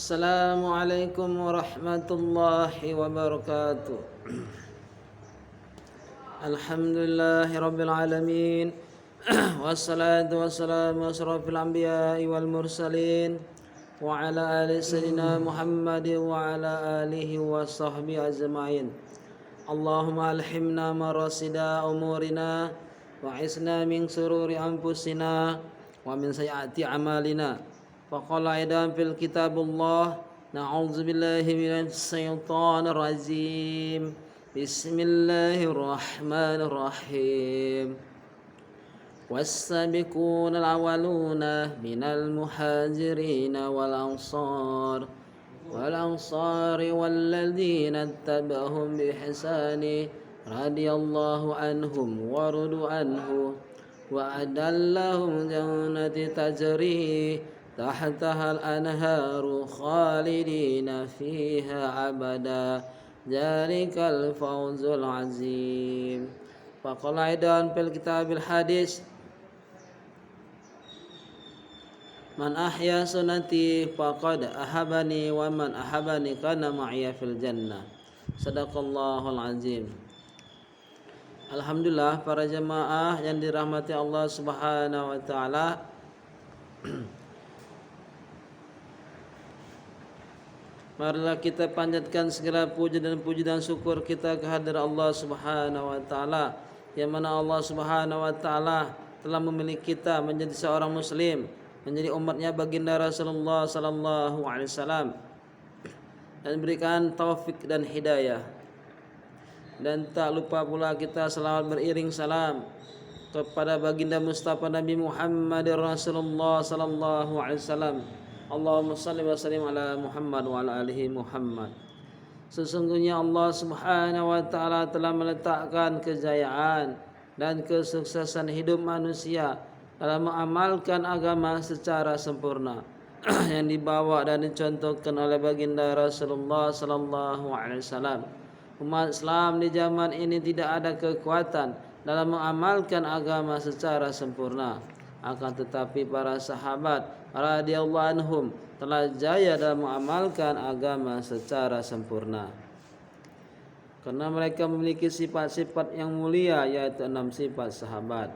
Assalamualaikum warahmatullahi wabarakatuh. Alhamdulillahi rabbil alamin. Wassalatu wassalamu asrafil anbiya'i wal mursalin wa ala ali sayyidina Muhammadin wa ala alihi wa sahbihi ajma'in. Allahumma alhimna marasida umurina wa isna min sururi anfusina wa min sayyiati amalina. Faqala aidan fil kitabullah na'udzu billahi minasy syaithanir rajim. Bismillahirrahmanirrahim. Was-sabiquna al-awwaluna minal muhajirina wal ansar walladzina ittaba'uhum bi ihsani radhiyallahu anhum wa radu anhu wa adallahum jannati tajri tahtaha al-anharu khalidina fiha abada dzalikal fawzul azim. Faqala aidan fil kitabil hadis man ahya sunnati faqad ahabani wa man ahabani kana ma'iya fil jannah. Sadaqallahul azim. Alhamdulillah para jemaah yang dirahmati Allah Subhanahu wa taala. Marilah kita panjatkan segala puji dan syukur kita kehadirat Allah Subhanahu wa taala, yang mana Allah Subhanahu wa taala telah memilih kita menjadi seorang muslim, menjadi umatnya baginda Rasulullah sallallahu alaihi wasallam, dan berikan taufik dan hidayah. Dan tak lupa pula kita selamat beriring salam kepada baginda Mustafa Nabi Muhammad Rasulullah sallallahu alaihi wasallam. Allahumma salli wa sallim ala Muhammad wa ala alihi Muhammad. Sesungguhnya Allah Subhanahu wa taala telah meletakkan kejayaan dan kesuksesan hidup manusia dalam mengamalkan agama secara sempurna yang dibawa dan dicontohkan oleh baginda Rasulullah sallallahu alaihi wasallam. Umat Islam di zaman ini tidak ada kekuatan dalam mengamalkan agama secara sempurna. Akan tetapi para sahabat radhiyallahu anhum telah jaya dalam mengamalkan agama secara sempurna, karena mereka memiliki sifat-sifat yang mulia, yaitu 6 sifat sahabat.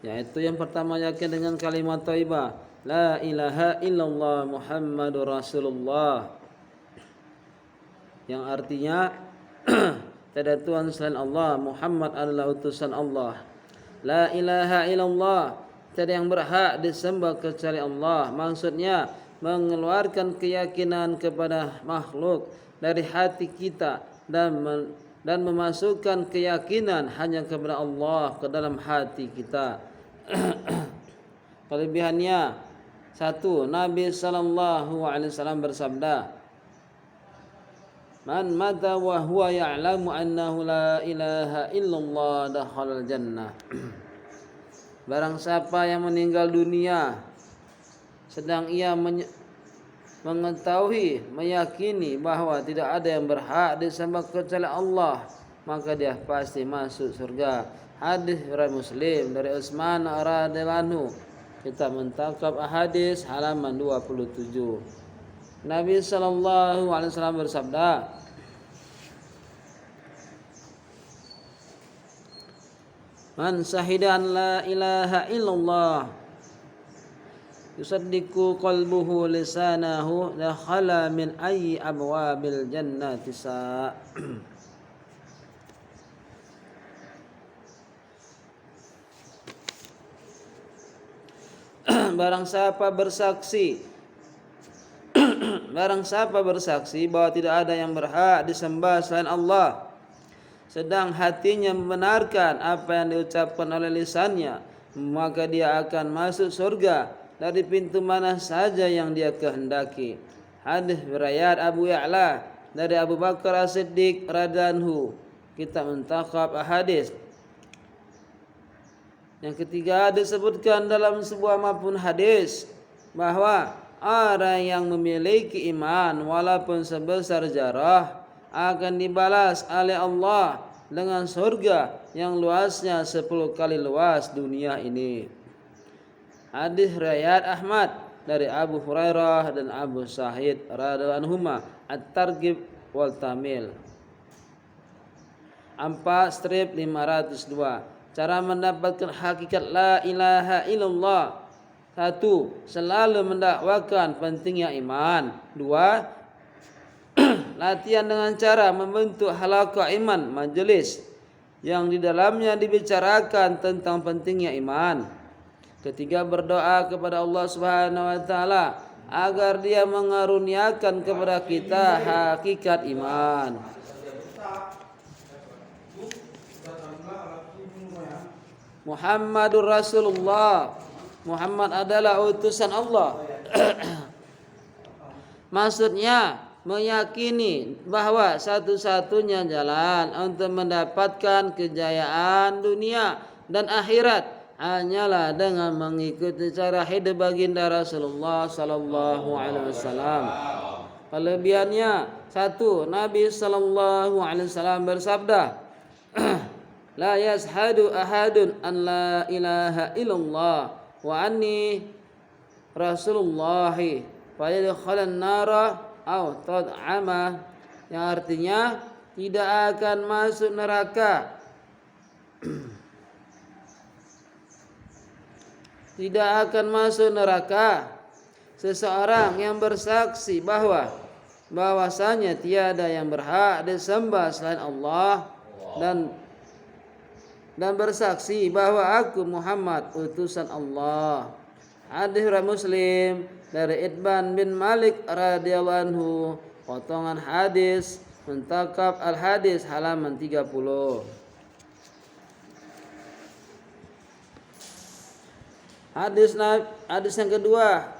Yaitu yang pertama, yakin dengan kalimat thayyibah la ilaha illallah Muhammadur Rasulullah, yang artinya tiada Tuhan selain Allah, Muhammad adalah utusan Allah. La ilaha illallah, tiada yang berhak disembah kecuali Allah. Maksudnya mengeluarkan keyakinan kepada makhluk dari hati kita dan memasukkan keyakinan hanya kepada Allah ke dalam hati kita. Kelebihannya, 1. Nabi sallallahu alaihi wasallam bersabda, man mata wa huwa ya'lamu annahu la ilaha illallah dakhalal jannah. Barang siapa yang meninggal dunia sedang ia mengetahui, meyakini bahwa tidak ada yang berhak disembah kecuali Allah, maka dia pasti masuk surga. Hadis riwayat Muslim dari Utsman radhiyallahu anhu. Kita mentakab hadis halaman 27. Nabi sallallahu alaihi wasallam bersabda, man syahida an la ilaha illallah yusaddiqu qalbuhu lisanahu dakhala min ayyi abwabil jannati sa. Barang siapa bersaksi bahwa tidak ada yang berhak disembah selain Allah, sedang hatinya membenarkan apa yang diucapkan oleh lisannya, maka dia akan masuk surga dari pintu mana saja yang dia kehendaki. Hadis riwayat Abu Ya'la dari Abu Bakar As-Siddiq radhiyallahu anhu. Kita mentakab hadis. Yang ketiga, disebutkan dalam sebuah maupun hadis bahwa orang yang memiliki iman walaupun sebesar zarah akan dibalas oleh Allah dengan surga yang luasnya 10 kali luas dunia ini. Hadis riwayat Ahmad dari Abu Hurairah dan Abu Sa'id radhiyallahu anhuma. At-Targhib wal Tamil 4/502. Cara mendapatkan hakikat la ilaha illallah. 1. Selalu mendakwakan pentingnya iman. 2. Latihan dengan cara membentuk halaqah iman, majelis yang di dalamnya dibicarakan tentang pentingnya iman. 3. Berdoa kepada Allah Subhanahu wa taala agar Dia mengaruniakan kepada kita hakikat iman. Muhammadur Rasulullah. Muhammad adalah utusan Allah. Maksudnya meyakini bahwa satu-satunya jalan untuk mendapatkan kejayaan dunia dan akhirat hanyalah dengan mengikuti cara hidup baginda Rasulullah sallallahu alaihi wasallam. Kelebihannya, 1. Nabi sallallahu alaihi wasallam bersabda, la yashhadu ahadun an la ilaha illallah wa anni Rasulullah fayadkhulan nara aw tad'ama, yang artinya tidak akan masuk neraka tidak akan masuk neraka seseorang yang bersaksi bahwasanya tiada yang berhak disembah selain Allah dan bersaksi bahwa aku Muhammad utusan Allah. Hadis riwayat Muslim dari Itban bin Malik radhiyallahu anhu, potongan hadis Muntakab al-Hadis halaman 30. Hadis yang kedua,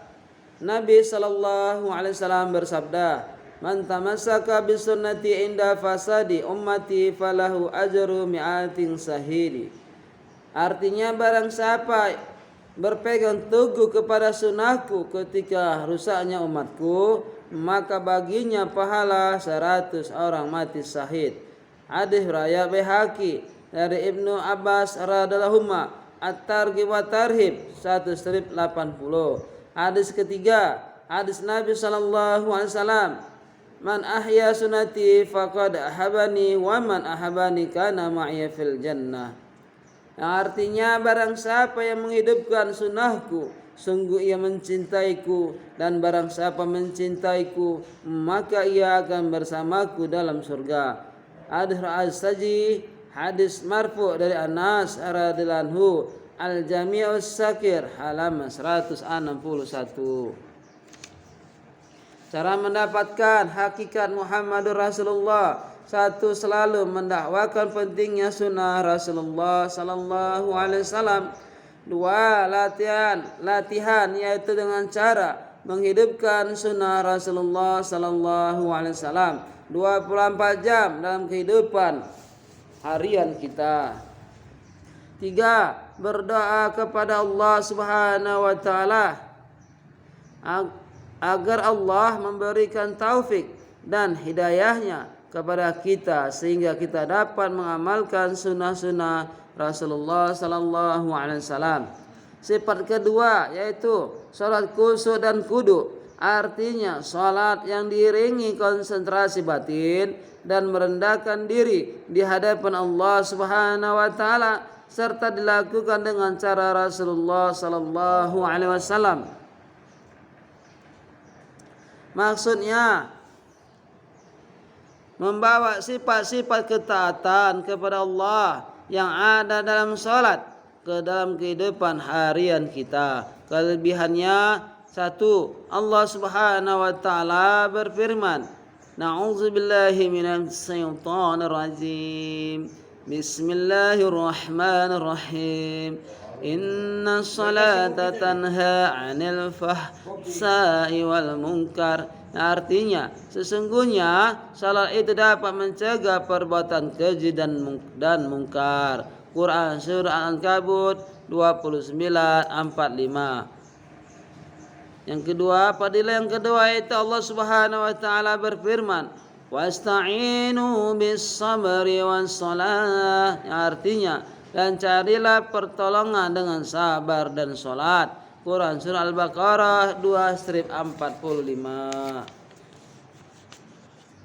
Nabi sallallahu alaihi wasallam bersabda, man tamassaka bi sunnati inda fasadi ummati falahu ajru mi'atin sahili. Artinya barang siapa berpegang teguh kepada sunnahku ketika rusaknya umatku, maka baginya pahala 100 orang mati syahid. Hadis riwayat Baihaqi dari Ibnu Abbas radhiyallahu anhu, At-Targhib wa Tarhib 1/80. Hadis ketiga, hadis Nabi sallallahu alaihi wasallam, man ahya sunnati faqad ahabani wa man ahabani kana ma'iya fil jannah. Yang artinya barang siapa yang menghidupkan sunnahku, sungguh ia mencintaiku, dan barang siapa mencintaiku, maka ia akan bersamaku dalam surga. Hadis As-Saji, hadis marfu dari Anas radhiyallahu anhu, Al-Jami'us Sakir halaman 161. Cara mendapatkan hakikat Muhammadur Rasulullah: 1. Selalu mendakwakan pentingnya sunnah Rasulullah sallallahu alaihi wasallam. 2. Latihan yaitu dengan cara menghidupkan sunnah Rasulullah sallallahu alaihi wasallam 24 jam dalam kehidupan harian kita. 3. Berdoa kepada Allah Subhanahu wa taala agar Allah memberikan taufik dan hidayahnya kepada kita sehingga kita dapat mengamalkan sunnah-sunnah Rasulullah sallallahu alaihi wasallam. Sifat kedua yaitu salat khusyuk dan khudu, artinya salat yang diiringi konsentrasi batin dan merendahkan diri di hadapan Allah Subhanahu wa taala serta dilakukan dengan cara Rasulullah sallallahu alaihi wasallam. Maksudnya membawa sifat-sifat ketaatan kepada Allah yang ada dalam salat ke dalam kehidupan harian kita. Kelebihannya: 1. Allah Subhanahu wa taala berfirman, Na'udzubillahi minasyaitonir rajim. Bismillahirrahmanirrahim. Inna salata tanha 'anil fahsai wal munkar. Artinya sesungguhnya salat itu dapat mencegah perbuatan keji dan mungkar. Quran surah Al-Ankabut 29:45. Yang kedua, fadilah yang kedua itu Allah Subhanahu wa taala berfirman, wasta'inu bis sabri was salah. Artinya, dan carilah pertolongan dengan sabar dan salat. Quran surah Al-Baqarah 2-45.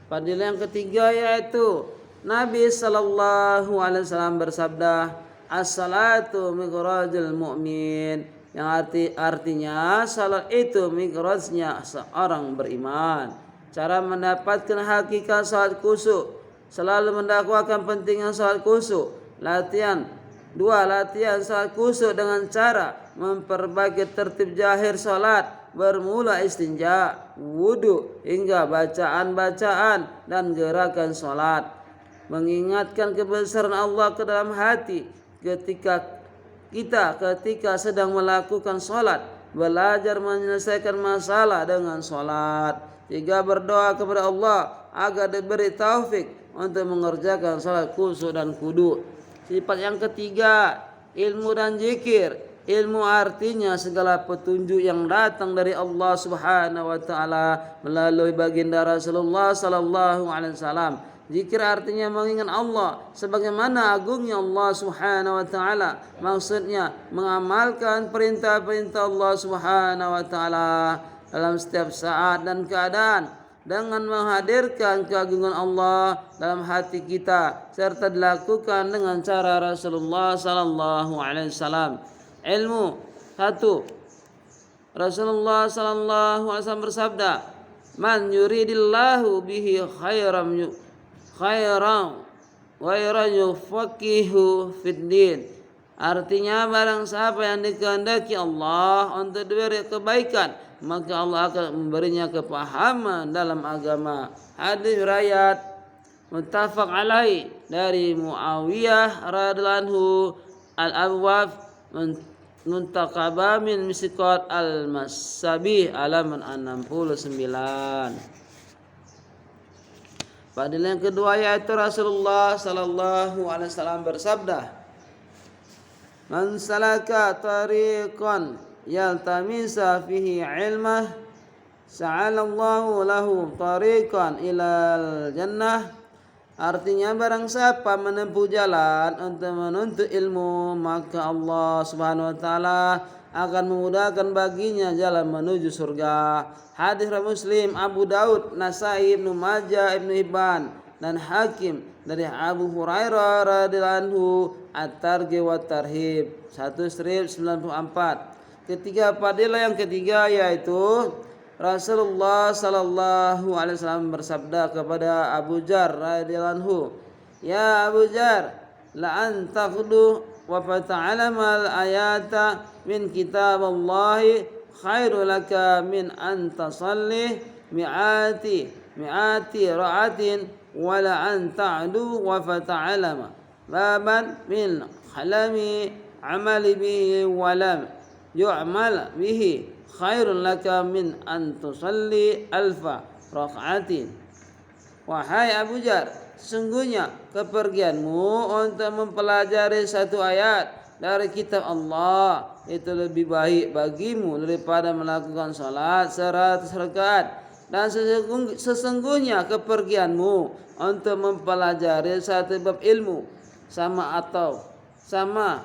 Fadilah yang ketiga yaitu Nabi sallallahu alaihi wasallam bersabda, "As-salatu mi'rajul mu'min." Yang artinya salat itu mi'rajnya seorang beriman. Cara mendapatkan hakikat salat khusyuk, selalu mendakwakan pentingnya salat khusyuk. Latihan salat khusyuk dengan cara memperbaiki tertib zahir salat, bermula istinja, wudu hingga bacaan-bacaan dan gerakan salat. Mengingatkan kebesaran Allah ke dalam hati ketika sedang melakukan salat, belajar menyelesaikan masalah dengan salat. Tiga, berdoa kepada Allah agar diberi taufik untuk mengerjakan salat khusyuk dan kudu. Sifat yang ketiga, ilmu dan zikir. Ilmu artinya segala petunjuk yang datang dari Allah Subhanahu wa taala melalui baginda Rasulullah sallallahu alaihi wasallam. Zikir artinya mengingat Allah sebagaimana agungnya Allah Subhanahu wa taala. Maksudnya mengamalkan perintah-perintah Allah Subhanahu wa taala dalam setiap saat dan keadaan dengan menghadirkan keagungan Allah dalam hati kita serta dilakukan dengan cara Rasulullah sallallahu alaihi wasallam. Ilmu. 1. Rasulullah sallallahu alaihi wasallam bersabda, "Man yuridillahu bihi khairan wa yufaqihu fid din." Artinya barang siapa yang dikehendaki Allah untuk diberi kebaikan, maka Allah akan memberinya kepahaman dalam agama. Hadis riwayat muttafaq alaih dari Muawiyah radhiyallahu anhu, al-Abwab Muntakaba min Misiqat al-Masabih halaman 69. Fadilah yang kedua yaitu Rasulullah sallallahu alaihi wasallam bersabda, "Man salaka tariqan yaltamisa fihi ilmah, sa'alallahu lahu tariqan ilal jannah." Artinya barang siapa menempuh jalan untuk menuntut ilmu, maka Allah Subhanahu wa taala akan memudahkan baginya jalan menuju surga. Hadis Muslim, Abu Daud, Nasai, Ibnu Majah, Ibnu Hibban dan Hakim dari Abu Hurairah radhiyallahu anhu, At-Targhib wa Tarhib 194. Ketiga, fadilah yang ketiga yaitu Rasulullah sallallahu alaihi wasallam bersabda kepada Abu Dzar radhiyallahu anhu, "Ya Abu Dzar, la anta khudhu wa fata'alamal ayata min kitaballahi khairu laka min an tasalli mi'ati ra'atin wa la an ta'du wa fata'alama baban min khalami amali bihi wa lam yu'mal bihi khairun laka min an tusalli alfa raka'atin." Wahai Abu Dzar, sesungguhnya kepergianmu untuk mempelajari satu ayat dari kitab Allah itu lebih baik bagimu daripada melakukan salat 100 rakaat. Dan sesungguhnya kepergianmu untuk mempelajari satu bab ilmu sama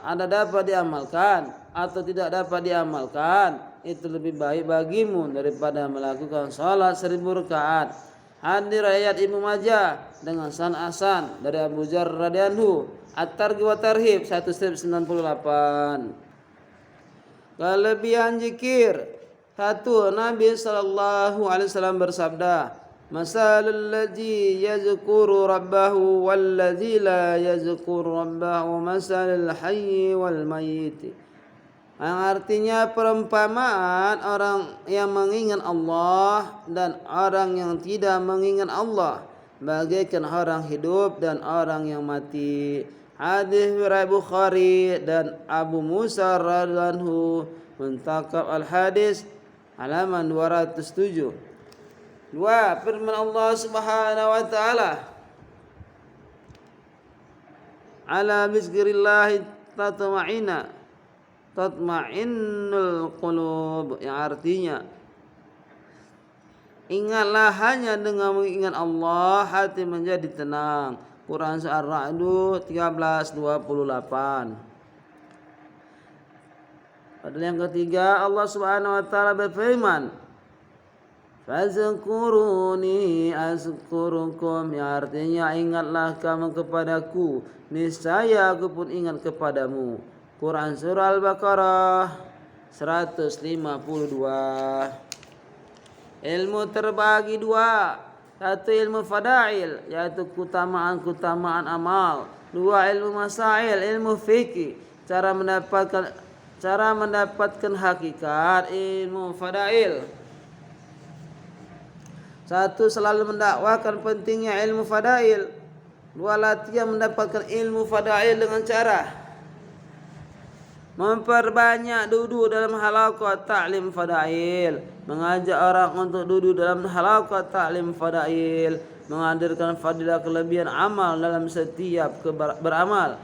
ada dapat diamalkan atau tidak dapat diamalkan, itu lebih baik bagimu daripada melakukan salat 1000 rakaat. Hadis riwayat Ibnu Majah dengan sanad hasan dari Abu Dzar radhiyallahu anhu, At-Targhib wa Tarhib 198. Kelebihan zikir. 1. Nabi sallallahu alaihi wasallam bersabda, "Masalul ladzi yazkuru rabbahu wal ladzi la yazkuru rabbahu masalul hayyi wal mayyit." Yang artinya perumpamaan orang yang mengingat Allah dan orang yang tidak mengingat Allah bagaikan orang hidup dan orang yang mati. Hadis riwayat Bukhari dan Abu Musa radhiyallahu anhu, Muntakab al-Hadis halaman 207. 2. Firman Allah Subhanahu wa taala, "Ala bizkrillah tatma'innul qulub." Yang artinya ingatlah hanya dengan mengingat Allah hati menjadi tenang. Quran surah Ar-Ra'd 13:28. Padahal yang ketiga Allah Subhanahu wa taala berfirman, "Fazkuruni azkurukum," yang artinya ingatlah kamu kepadaku, niscaya aku pun ingat kepadamu. Quran surah Al-Baqarah 152. Ilmu terbagi dua. Satu ilmu fadail, yaitu keutamaan-keutamaan amal. Dua ilmu masail, ilmu fikih, cara mendapatkan hakikat ilmu fadail. Satu, selalu mendakwakan pentingnya ilmu fadail. Dua, latihan mendapatkan ilmu fadail dengan cara memperbanyak duduk dalam halaqah ta'lim fadail, mengajak orang untuk duduk dalam halaqah ta'lim fadail, menghadirkan fadilah kelebihan amal dalam setiap beramal.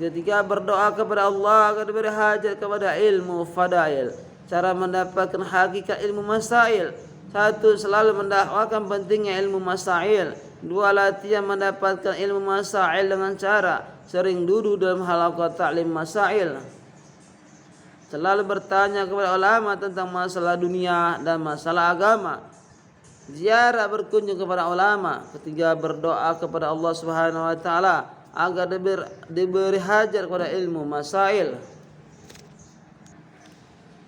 Ketiga, berdoa kepada Allah agar diberi hajat kepada ilmu fadail. Cara mendapatkan hakikat ilmu masail. Satu, selalu mendakwakan pentingnya ilmu masail. Dua, latihan mendapatkan ilmu masail dengan cara sering duduk dalam halaqah ta'lim masail. Selalu bertanya kepada ulama tentang masalah dunia dan masalah agama. Ziarah berkunjung kepada ulama. Ketiga, berdoa kepada Allah Subhanahu wa taala agar diberi hajat kepada ilmu masail.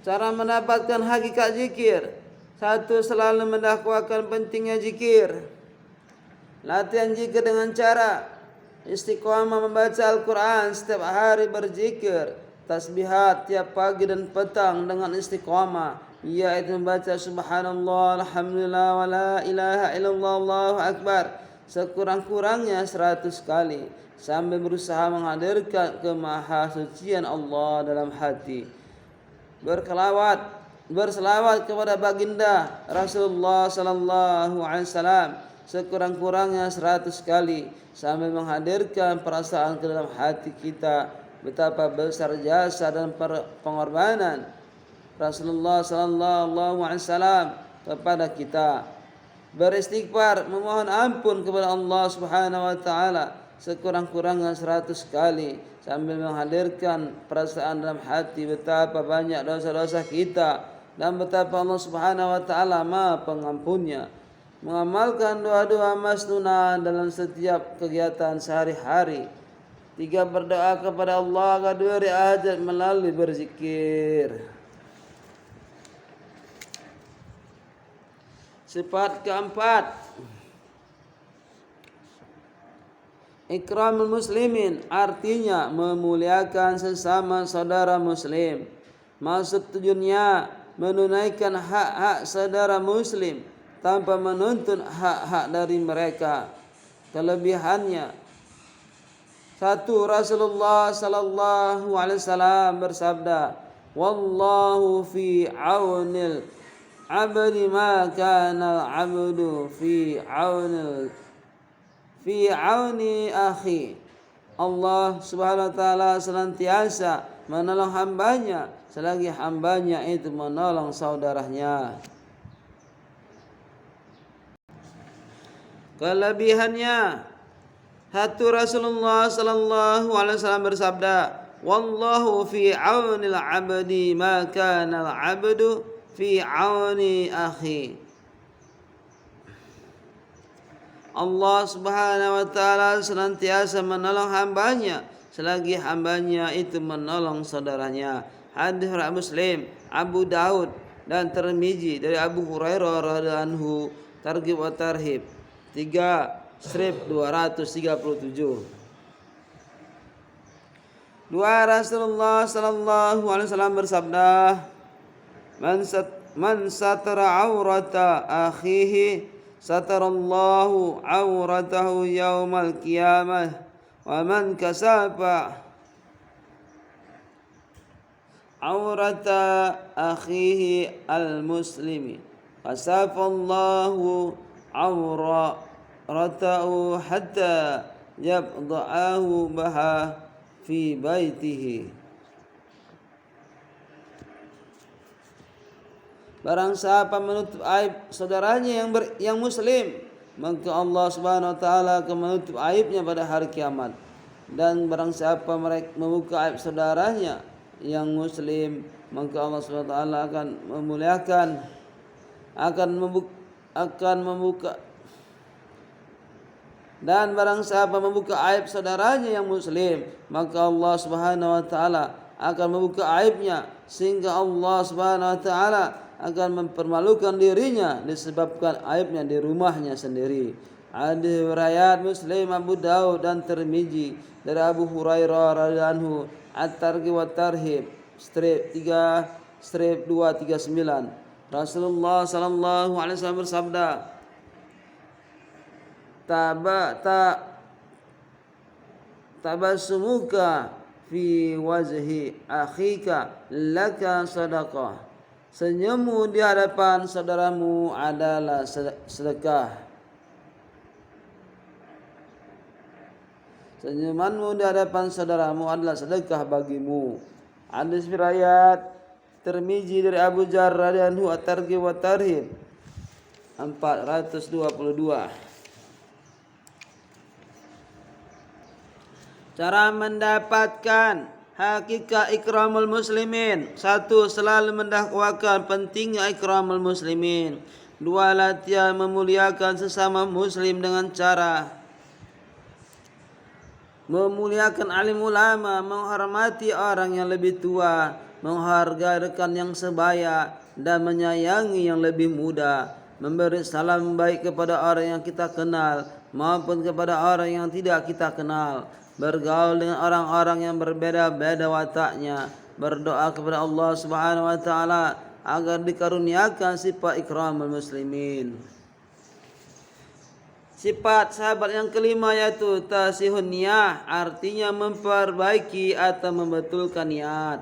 Cara mendapatkan hakikat zikir. Satu, selalu mendakwakan pentingnya zikir. Latihan zikir dengan cara istiqomah membaca Al-Quran setiap hari, berzikir tasbihat tiap pagi dan petang dengan istiqamah, yaitu membaca subhanallah, alhamdulillah, wa la ilaha illallah, Allahu akbar sekurang-kurangnya 100 kali, sambil berusaha menghadirkan kemahasucian Allah dalam hati. Berselawat kepada baginda Rasulullah sallallahu alaihi wasallam sekurang-kurangnya 100 kali, sambil menghadirkan perasaan ke dalam hati kita betapa besar jasa dan pengorbanan Rasulullah sallallahu alaihi wasallam kepada kita. Beristighfar, memohon ampun kepada Allah Subhanahu wa taala sekurang-kurangnya 100 kali, sambil menghadirkan perasaan dalam hati betapa banyak dosa-dosa kita dan betapa Allah Subhanahu wa taala Maha Pengampunnya. Mengamalkan doa-doa masnunah dalam setiap kegiatan sehari-hari. Tiga, berdoa kepada Allah agar diberi hajat melalui berzikir. Sifat keempat, ikramul muslimin, artinya memuliakan sesama saudara muslim. Maksud tujuannya menunaikan hak-hak saudara muslim tanpa menuntut hak-hak dari mereka. Kelebihannya, satu, Rasulullah sallallahu alaihi wasallam bersabda, "Wallahu fi aunil abdi ma kana al-abdu fi auni akhi." Allah Subhanahu wa taala senantiasa menolong hambanya selagi hambanya itu menolong saudaranya. Kelebihannya, satu, Rasulullah sallallahu alaihi wasallam bersabda, "Wallahu fi aunil 'abdi ma kana al-'abdu fi auni akhi." Allah Subhanahu wa taala senantiasa menolong hambanya selagi hambanya itu menolong saudaranya. Hadis riwayat Muslim, Abu Daud dan Tirmizi dari Abu Hurairah radhiyallahu anhu, Targhib wa Tarhib 3/237. Dua, Rasulullah sallallahu alaihi wasallam bersabda, Man satara aurata akhihi satarallahu auratahu yaumal qiyamah, wa man kasafa aurata akhihi al-muslimi kasafallahu auratahu hatta yabda'ahu baha fi baitihi. Barang siapa menutup aib saudaranya yang muslim, maka Allah Subhanahu wa taala akan menutup aibnya pada hari kiamat. Dan barang siapa mereka membuka aib saudaranya, yang muslim, maka Allah SWT akan memuliakan, akan membuka. Dan barang siapa membuka aib saudaranya yang muslim, maka Allah Subhanahu wa taala akan membuka aibnya, sehingga Allah Subhanahu wa taala akan mempermalukan dirinya disebabkan aibnya di rumahnya sendiri. Hadis riwayat Muslim, Abu Daud dan Tirmizi dari Abu Hurairah radhiyallahu anhu, At-Targhib wa Tarhib strip 239. Rasulullah sallallahu alaihi wasallam bersabda, tabassumuka fi wajhi akhika laka sadaqah. Senyummu di hadapan saudaramu adalah sedekah. Senyumanmu di hadapan saudaramu adalah sedekah bagimu. Hadis riwayat Tirmizi dari Abu Jarrah radhiyallahu anhu, At-Targhib wa Tarhib 422. Cara mendapatkan hakikat ikramul muslimin. 1. Selalu mendakwakan pentingnya ikramul muslimin. 2. Latihan memuliakan sesama muslim dengan cara memuliakan alim ulama, menghormati orang yang lebih tua, menghargai rekan yang sebaya, dan menyayangi yang lebih muda. Memberi salam baik kepada orang yang kita kenal maupun kepada orang yang tidak kita kenal. Bergaul dengan orang-orang yang berbeda-beda wataknya. Berdoa kepada Allah Subhanahu wa taala agar dikaruniakan sifat ikramul muslimin. Sifat sahabat yang kelima yaitu tasihun niyah, artinya memperbaiki atau membetulkan niat.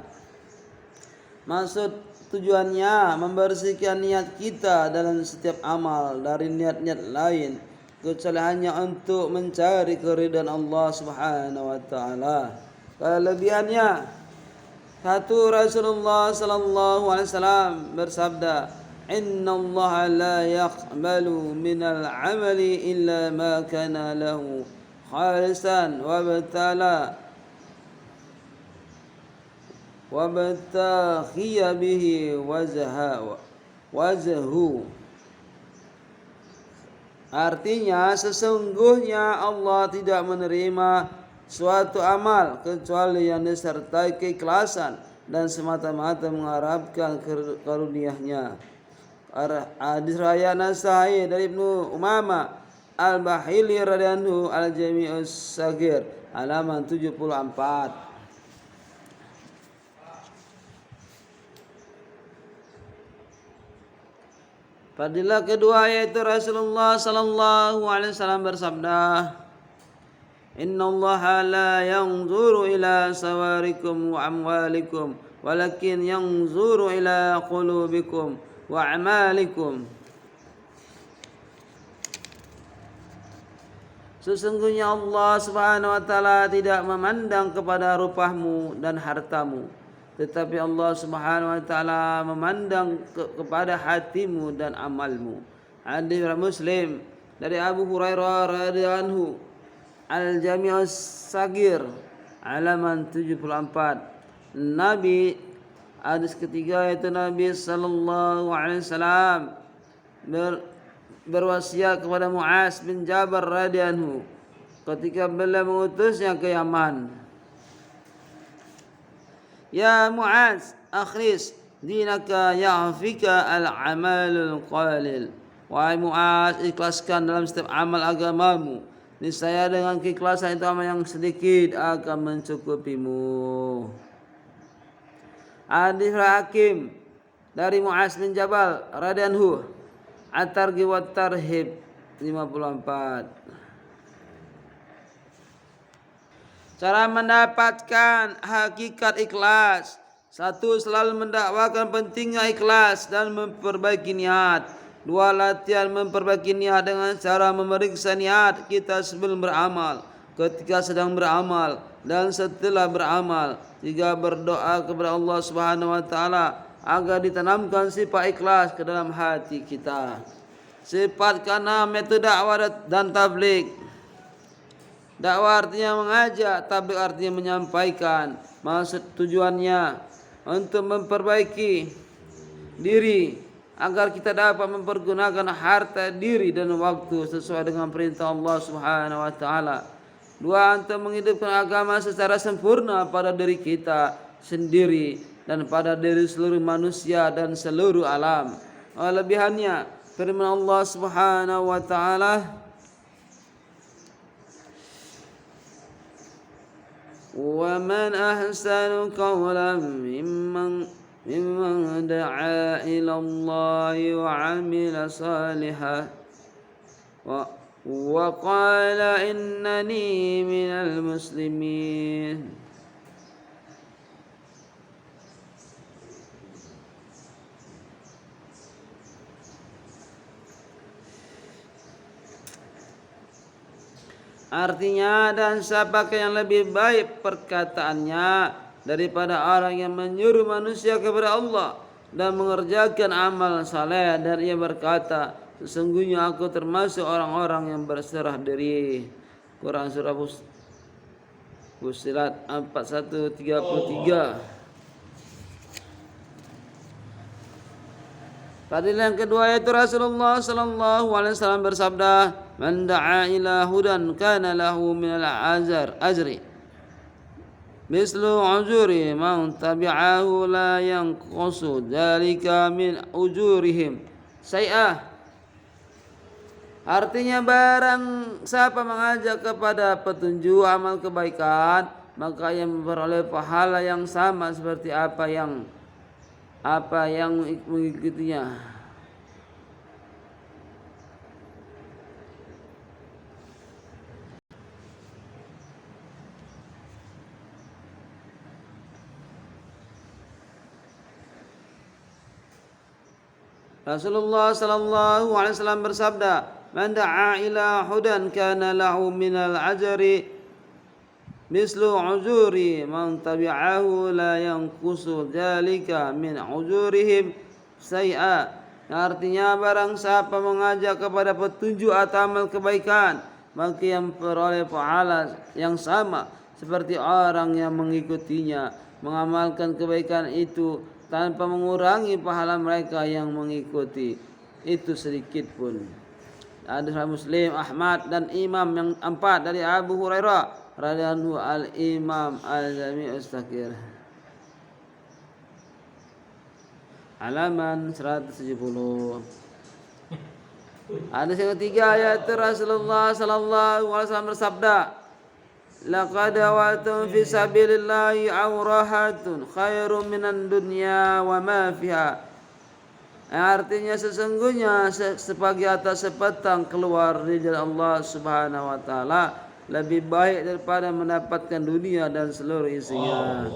Maksud tujuannya membersihkan niat kita dalam setiap amal dari niat-niat lain, kecuali hanya untuk mencari keridhaan Allah Subhanahu wa taala. Kelebihannya, 1. Rasulullah sallallahu alaihi wasallam bersabda, "Inna Allah la yaqbalu minal amali illa ma kana lahu khalisan wa batakhiya bihi wajhu." Artinya, sesungguhnya Allah tidak menerima suatu amal kecuali yang disertai keikhlasan dan semata-mata mengharapkan karunia-Nya. Hadis riwayat Nasai dari Ibnu Umamah Al-Bahili radhiyallahu anhu, Al-Jami'us Saghir halaman 74. Fadilah kedua yaitu Rasulullah sallallahu alaihi wasallam bersabda, "Innallaha la yanzuru ila sawarikum wa amwalikum, walakin yanzuru ila qulubikum wa a'malikum." Sesungguhnya Allah Subhanahu wa taala tidak memandang kepada rupamu dan hartamu, tetapi Allah Subhanahu wa taala memandang kepada hatimu dan amalmu. Hadis Muslim dari Abu Hurairah radhiyallahu anhu, Al-Jami'us Saghir halaman 74. Nabi, hadis ketiga yaitu Nabi sallallahu alaihi wasallam berwasiat kepada Muaz bin Jabal radhiyallahu anhu ketika beliau mengutusnya ke Yaman. "Ya Muaz, akhlis dinaka ya'fika al-amalul qalil." Wahai Muaz, ikhlaskan dalam setiap amal agamamu, niscaya dengan keikhlasan itu amal yang sedikit akan mencukupimu. Hadis Hakim dari Muaz bin Jabal radhiyallahu anhu, At-Targhib wa Tarhib 54. Cara mendapatkan hakikat ikhlas. 1. Selalu mendakwakan pentingnya ikhlas dan memperbaiki niat. 2. Latihan memperbaiki niat dengan cara memeriksa niat kita sebelum beramal, ketika sedang beramal, dan setelah beramal. 3. Berdoa kepada Allah Subhanahu wa taala agar ditanamkan sifat ikhlas ke dalam hati kita. Sifat keenam metode dakwah dan tabligh. Dakwah artinya mengajak, tabligh artinya menyampaikan. Maksud tujuannya untuk memperbaiki diri agar kita dapat mempergunakan harta, diri dan waktu sesuai dengan perintah Allah Subhanahu wa taala. Dua, untuk menghidupkan agama secara sempurna pada diri kita sendiri dan pada diri seluruh manusia dan seluruh alam. Lebihannya firman Allah Subhanahu wa taala, "Wa man ahsanu qawlan mimman da'a ila Allah wa 'amila salihan wa qala innani minal muslimin." Artinya, dan siapakah yang lebih baik perkataannya daripada orang yang menyuruh manusia kepada Allah dan mengerjakan amal saleh, dan ia berkata, sesungguhnya aku termasuk orang-orang yang berserah diri. Quran surah Fussilat 41:33. Fadilah yang kedua yaitu Rasulullah sallallahu alaihi wasallam bersabda, "Man da'a ila hudan kana lahu minal ajri mislu ujuri man tabi'ahu la yanqusu dzalika min ujurihim syai'ah." Artinya, barang siapa mengajak kepada petunjuk amal kebaikan, maka ia memperoleh pahala yang sama seperti apa yang mengikutinya. Rasulullah sallallahu alaihi wasallam bersabda, "Man da'a ila hudan kana lahu minal ajri mislu ujuri man tabi'ahu la yanqusu dzalika min ujurihim syai'a." Artinya, barang siapa mengajak kepada petunjuk atau amal kebaikan, maka yang memperoleh pahala yang sama seperti orang yang mengikutinya mengamalkan kebaikan itu tanpa mengurangi pahala mereka yang mengikuti itu sedikit pun. Hadis Muslim, Ahmad dan Imam yang empat dari Abu Hurairah radhiyallahu al-Imam al-Jami' Ustakir. Halaman 170. Hadis yang ketiga yaitu Rasulullah sallallahu alaihi wasallam bersabda, "Laqad watum fi sabilillahi awrahatun khairum minan dunya wa ma fiha." Artinya, sesungguhnya sepagi atas sepetang keluar di jalan Allah Subhanahu wa taala lebih baik daripada mendapatkan dunia dan seluruh isinya.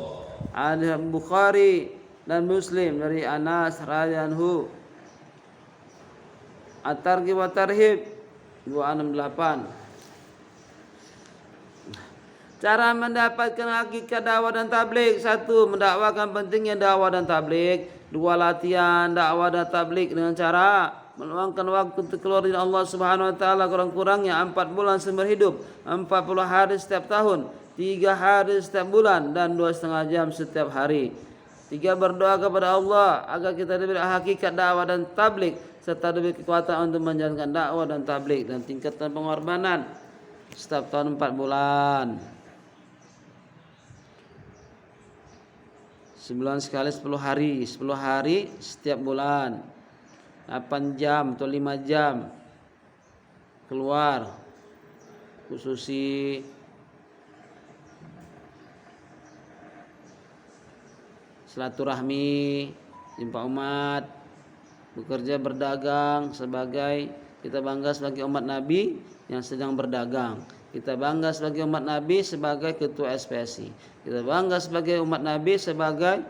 Hadis Bukhari dan Muslim dari Anas radhiyallahu At-Targhib wa Tarhib 268. Cara mendapatkan hakikat dakwah dan tabligh: 1. Mendakwakan pentingnya dakwah dan tabligh. 2. Latihan dakwah dan tabligh dengan cara meluangkan waktu untuk keluar dari Allah Subhanahu wa taala kurang-kurangnya 4 bulan seumur hidup, 40 hari setiap tahun, 3 hari setiap bulan, dan 2,5 jam setiap hari. 3. Berdoa kepada Allah agar kita diberi hakikat dakwah dan tabligh serta diberi kekuatan untuk menjalankan dakwah dan tabligh, dan tingkatkan pengorbanan setiap tahun 4 bulan. Sebulan sekali 10 hari, 10 hari setiap bulan, 8 jam atau 5 jam keluar, khususi silaturahmi, jumpa umat, bekerja, berdagang, sebagai kita bangga sebagai umat Nabi yang sedang berdagang. Kita bangga sebagai umat Nabi sebagai ketua SPSI. Kita bangga sebagai umat Nabi sebagai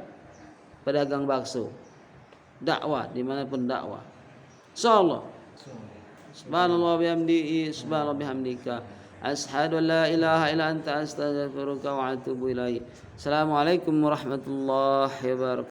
pedagang bakso. Dakwah dimanapun dakwah. Insyaallah. Subhanallah bihamdihi, subhanallah bihamdika. Asyhadu an la ilaha illa anta astaghfiruka wa atubu ilaik. Assalamualaikum warahmatullahi wabarakatuh.